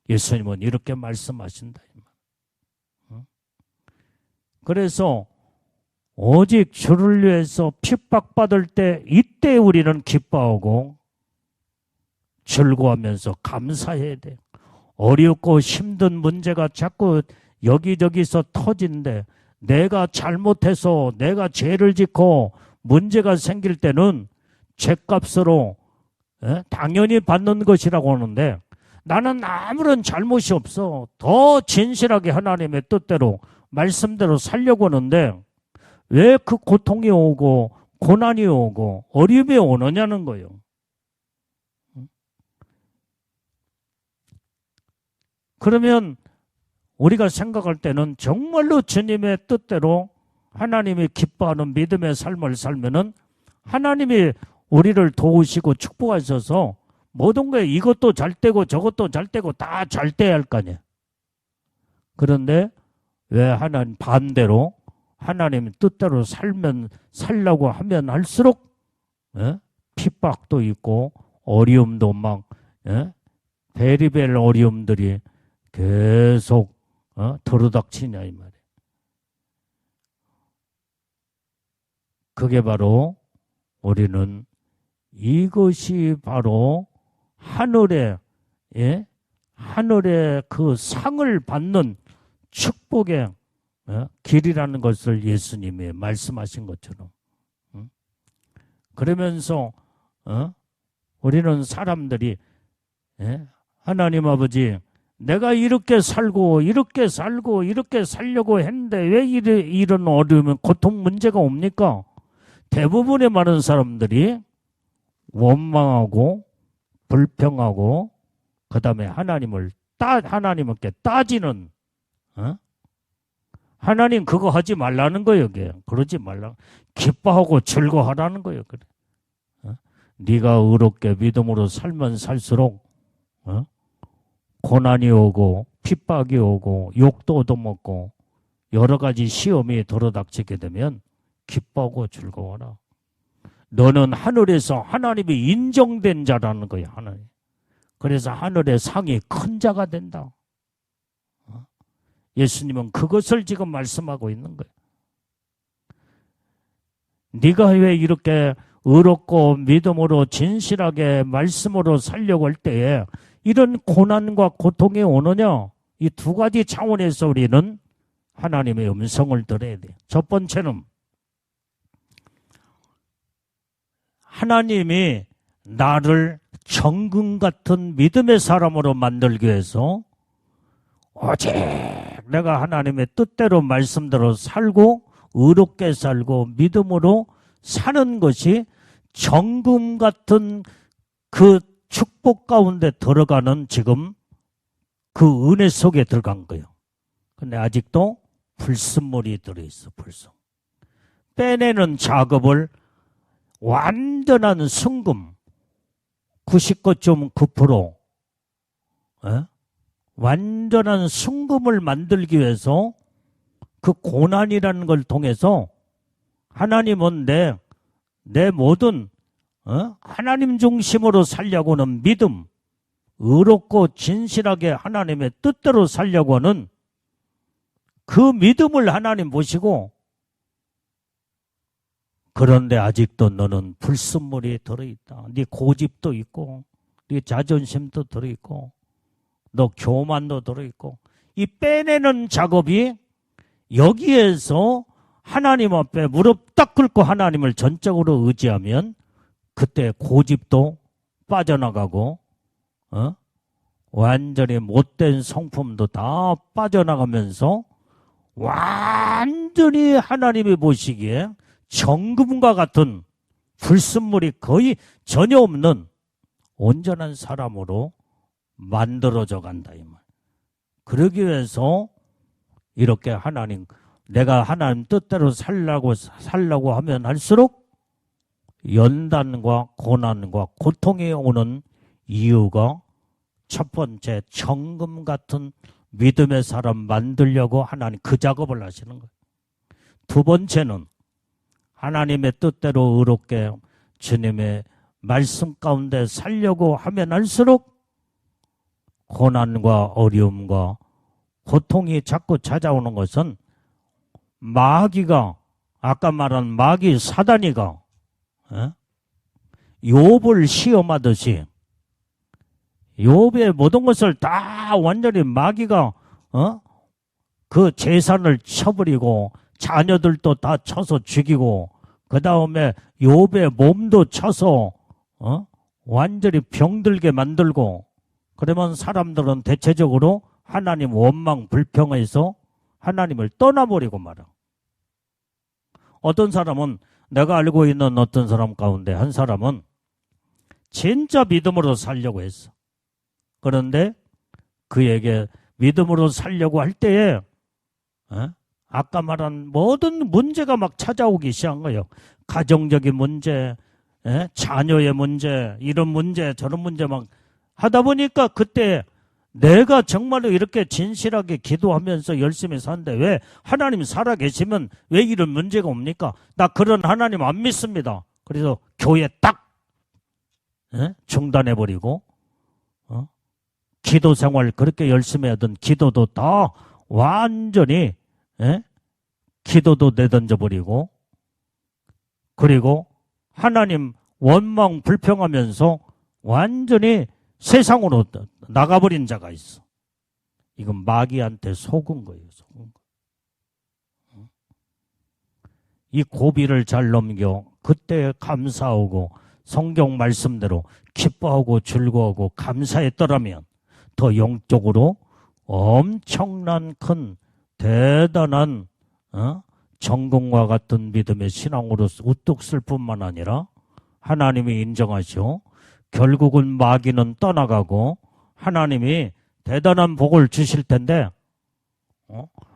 예수님은 이렇게 말씀하신다. 그래서 오직 주를 위해서 핍박받을 때 이때 우리는 기뻐하고 즐거워하면서 감사해야 돼. 어렵고 힘든 문제가 자꾸 여기저기서 터진데 내가 잘못해서 내가 죄를 짓고 문제가 생길 때는 죄값으로 당연히 받는 것이라고 하는데 나는 아무런 잘못이 없어. 더 진실하게 하나님의 뜻대로 말씀대로 살려고 하는데 왜 그 고통이 오고 고난이 오고 어려움이 오느냐는 거예요. 그러면 우리가 생각할 때는 정말로 주님의 뜻대로 하나님이 기뻐하는 믿음의 삶을 살면은 하나님이 우리를 도우시고 축복하셔서 모든 거에 이것도 잘 되고 저것도 잘 되고 다 잘 돼야 할 거 아니에요. 그런데 왜 하나님 반대로 하나님 뜻대로 살려고 하면 할수록 핍박도 있고 어려움도 막 베리벨 어려움들이 계속 들어닥치냐 이 말이에요. 그게 바로 우리는 이것이 바로 하늘의 그 상을 받는 축복의 길이라는 것을 예수님이 말씀하신 것처럼. 그러면서 우리는 사람들이 하나님 아버지 내가 이렇게 살고 이렇게 살고 이렇게 살려고 했는데 왜 이런 어려움 고통 문제가 옵니까? 대부분의 많은 사람들이 원망하고 불평하고 그 다음에 하나님께 따지는 하나님 그거 하지 말라는 거예요. 그러지 말라. 기뻐하고 즐거워하라는 거예요. 그래. 네가 의롭게 믿음으로 살면 살수록 고난이 오고 핍박이 오고 욕도 얻어먹고 여러 가지 시험이 들어닥치게 되면 기뻐하고 즐거워라. 너는 하늘에서 하나님이 인정된 자라는 거예요. 하나님. 그래서 하늘의 상이 큰 자가 된다. 예수님은 그것을 지금 말씀하고 있는 거예요. 네가 왜 이렇게 의롭고 믿음으로 진실하게 말씀으로 살려고 할 때에 이런 고난과 고통이 오느냐? 이 두 가지 차원에서 우리는 하나님의 음성을 들어야 돼요. 첫 번째는 하나님이 나를 정금 같은 믿음의 사람으로 만들기 위해서 오직 내가 하나님의 뜻대로 말씀대로 살고 의롭게 살고 믿음으로 사는 것이 정금 같은 그 축복 가운데 들어가는 지금 그 은혜 속에 들어간 거예요. 근데 아직도 불순물이 들어있어. 불순. 빼내는 작업을 완전한 승금 99.9% 완전한 승금을 만들기 위해서 그 고난이라는 걸 통해서 하나님은 내 모든 하나님 중심으로 살려고 하는 믿음, 의롭고 진실하게 하나님의 뜻대로 살려고 하는 그 믿음을 하나님 보시고, 그런데 아직도 너는 불순물이 들어있다. 네 고집도 있고 네 자존심도 들어있고 너 교만도 들어있고, 이 빼내는 작업이 여기에서 하나님 앞에 무릎 딱 꿇고 하나님을 전적으로 의지하면 그때 고집도 빠져나가고 완전히 못된 성품도 다 빠져나가면서 완전히 하나님이 보시기에 정금과 같은 불순물이 거의 전혀 없는 온전한 사람으로 만들어져 간다 이 말. 그러기 위해서 이렇게 내가 하나님 뜻대로 살라고 하면 할수록 연단과 고난과 고통이 오는 이유가 첫 번째, 정금 같은 믿음의 사람 만들려고 하나님 그 작업을 하시는 거예요. 두 번째는 하나님의 뜻대로 의롭게 주님의 말씀 가운데 살려고 하면 할수록 고난과 어려움과 고통이 자꾸 찾아오는 것은 마귀가, 아까 말한 마귀 사단이가 욥을 시험하듯이 욥의 모든 것을 다 완전히 마귀가 그 재산을 쳐버리고 자녀들도 다 쳐서 죽이고 그 다음에 욥의 몸도 쳐서 완전히 병들게 만들고, 그러면 사람들은 대체적으로 하나님 원망 불평해서 하나님을 떠나버리고 말아. 어떤 사람은, 내가 알고 있는 어떤 사람 가운데 한 사람은 진짜 믿음으로 살려고 했어. 그런데 그에게 믿음으로 살려고 할 때에 아까 말한 모든 문제가 막 찾아오기 시작한 거예요. 가정적인 문제, 자녀의 문제, 이런 문제 저런 문제 막 하다 보니까 그때 내가 정말로 이렇게 진실하게 기도하면서 열심히 사는데 왜 하나님 살아계시면 왜 이런 문제가 옵니까? 나 그런 하나님 안 믿습니다. 그래서 교회 딱 중단해버리고 기도 생활 그렇게 열심히 하던 기도도 다 완전히 기도도 내던져버리고, 그리고 하나님 원망 불평하면서 완전히 세상으로 나가버린 자가 있어. 이건 마귀한테 속은 거예요. 속은 거. 이 고비를 잘 넘겨 그때 감사하고 성경 말씀대로 기뻐하고 즐거워하고 감사했더라면 더 영적으로 엄청난 큰 대단한 정금과 같은 믿음의 신앙으로 우뚝 쓸 뿐만 아니라 하나님이 인정하시오. 결국은 마귀는 떠나가고 하나님이 대단한 복을 주실 텐데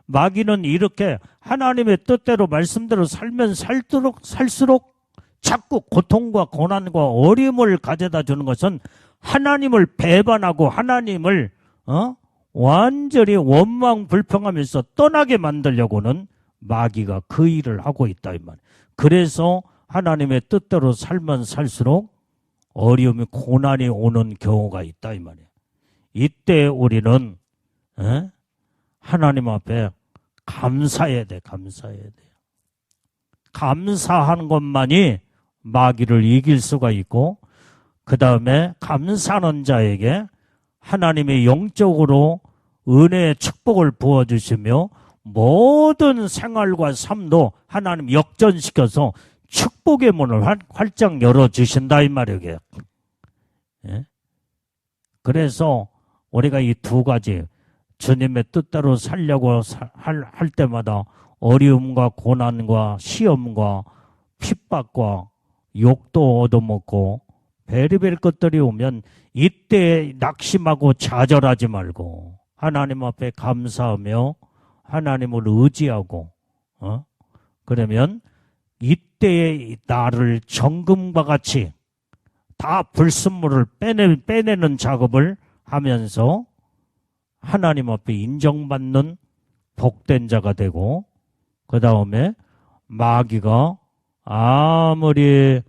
마귀는 이렇게 하나님의 뜻대로 말씀대로 살면 살수록 자꾸 고통과 고난과 어려움을 가져다 주는 것은 하나님을 배반하고 하나님을 완전히 원망 불평하면서 떠나게 만들려고는 마귀가 그 일을 하고 있다 이 말이에요. 그래서 하나님의 뜻대로 살면 살수록 어려움이 고난이 오는 경우가 있다 이 말이에요. 이때 우리는 하나님 앞에 감사해야 돼. 감사해야 돼. 감사하는 것만이 마귀를 이길 수가 있고, 그 다음에 감사하는 자에게 하나님의 영적으로 은혜의 축복을 부어주시며 모든 생활과 삶도 하나님 역전시켜서 축복의 문을 활짝 열어주신다 이 말이에요. 그래서 우리가 이 두 가지 주님의 뜻대로 살려고 할 때마다 어려움과 고난과 시험과 핍박과 욕도 얻어먹고 베리베리 것들이 오면 이때 낙심하고 좌절하지 말고 하나님 앞에 감사하며 하나님을 의지하고 그러면 이때의 나를 정금과 같이 다 불순물을 빼내는 작업을 하면서 하나님 앞에 인정받는 복된 자가 되고, 그 다음에 마귀가 아무리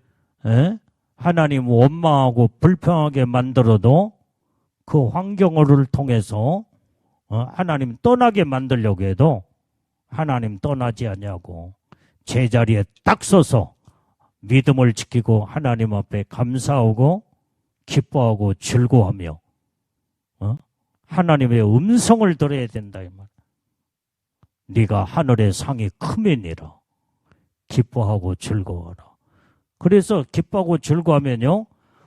하나님 원망하고 불평하게 만들어도 그 환경을 통해서 하나님 떠나게 만들려고 해도 하나님 떠나지 않냐고 제자리에 딱 서서 믿음을 지키고 하나님 앞에 감사하고 기뻐하고 즐거워하며 하나님의 음성을 들어야 된다 이 말. 네가 하늘의 상이 크면이라 기뻐하고 즐거워하라. 그래서 기뻐하고 즐거워하면요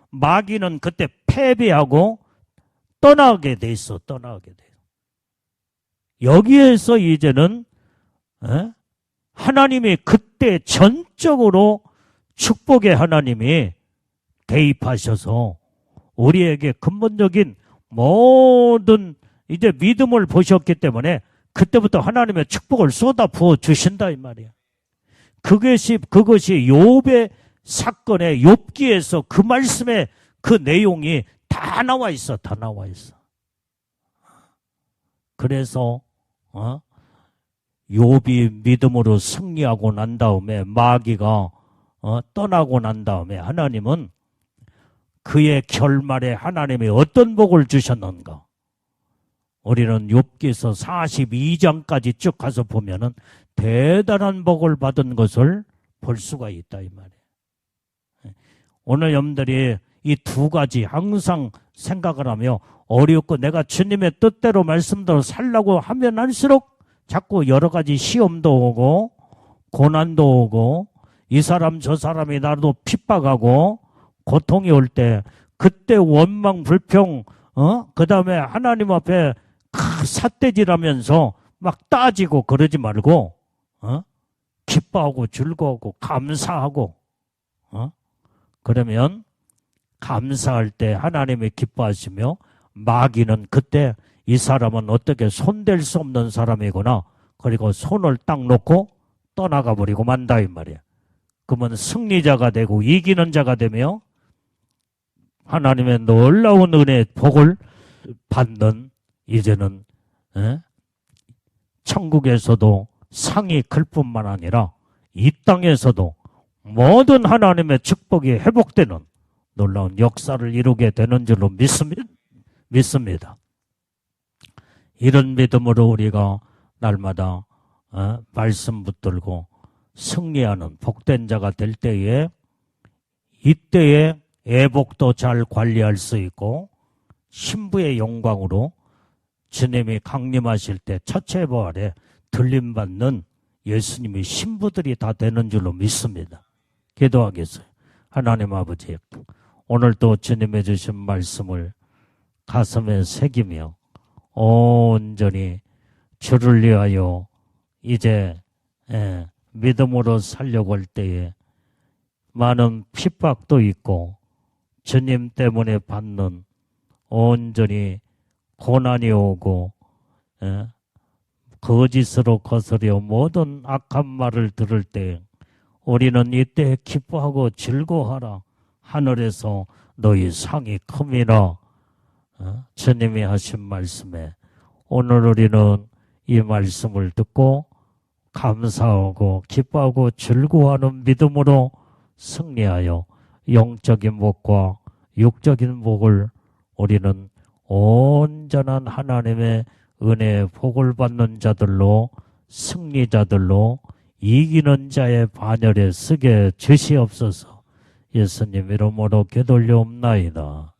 마귀는 그때 패배하고 떠나게 돼 있어. 떠나게 돼. 여기에서 이제는 하나님이 그때 전적으로 축복의 하나님이 개입하셔서 우리에게 근본적인 모든 이제 믿음을 보셨기 때문에 그때부터 하나님의 축복을 쏟아 부어 주신다 이 말이야. 그것이 욥의 사건의 욥기에서 그 말씀의 그 내용이 다 나와 있어. 다 나와 있어. 그래서 욥이 믿음으로 승리하고 난 다음에 마귀가 떠나고 난 다음에 하나님은 그의 결말에 하나님이 어떤 복을 주셨는가? 우리는 욥기서 42장까지 쭉 가서 보면은 대단한 복을 받은 것을 볼 수가 있다 이 말이에요. 오늘 여러분들이 이 두 가지 항상 생각을 하며 어렵고 내가 주님의 뜻대로 말씀대로 살려고 하면 할수록 자꾸 여러 가지 시험도 오고 고난도 오고 이 사람 저 사람이 나도 핍박하고 고통이 올 때 그때 원망 불평 그 다음에 하나님 앞에 삿대질하면서 막 따지고 그러지 말고 기뻐하고 즐거워하고 감사하고 그러면 감사할 때 하나님이 기뻐하시며 마귀는 그때 이 사람은 어떻게 손댈 수 없는 사람이구나. 그리고 손을 딱 놓고 떠나가 버리고 만다 이 말이야. 그러면 승리자가 되고 이기는 자가 되며 하나님의 놀라운 은혜의 복을 받는 이제는 천국에서도 상이 클 뿐만 아니라 이 땅에서도 모든 하나님의 축복이 회복되는 놀라운 역사를 이루게 되는 줄로 믿습니다. 이런 믿음으로 우리가 날마다 말씀 붙들고 승리하는 복된 자가 될 때에 이때에 애복도 잘 관리할 수 있고 신부의 영광으로 주님이 강림하실 때 첫째 부활에 들림받는 예수님의 신부들이 다 되는 줄로 믿습니다. 기도하겠어요. 하나님 아버지, 오늘도 주님의 주신 말씀을 가슴에 새기며 온전히 주를 위하여 이제 믿음으로 살려고 할 때에 많은 핍박도 있고 주님 때문에 받는 온전히 고난이 오고 거짓으로 거스려 모든 악한 말을 들을 때 우리는 이때 기뻐하고 즐거워하라. 하늘에서 너희 상이 큼이라. 주님이 하신 말씀에 오늘 우리는 이 말씀을 듣고 감사하고 기뻐하고 즐거워하는 믿음으로 승리하여 영적인 복과 육적인 복을 우리는 온전한 하나님의 은혜의 복을 받는 자들로 승리자들로 이기는 자의 반열에 쓰게 주시옵소서. 예수님 이름으로 기도올려옵나이다.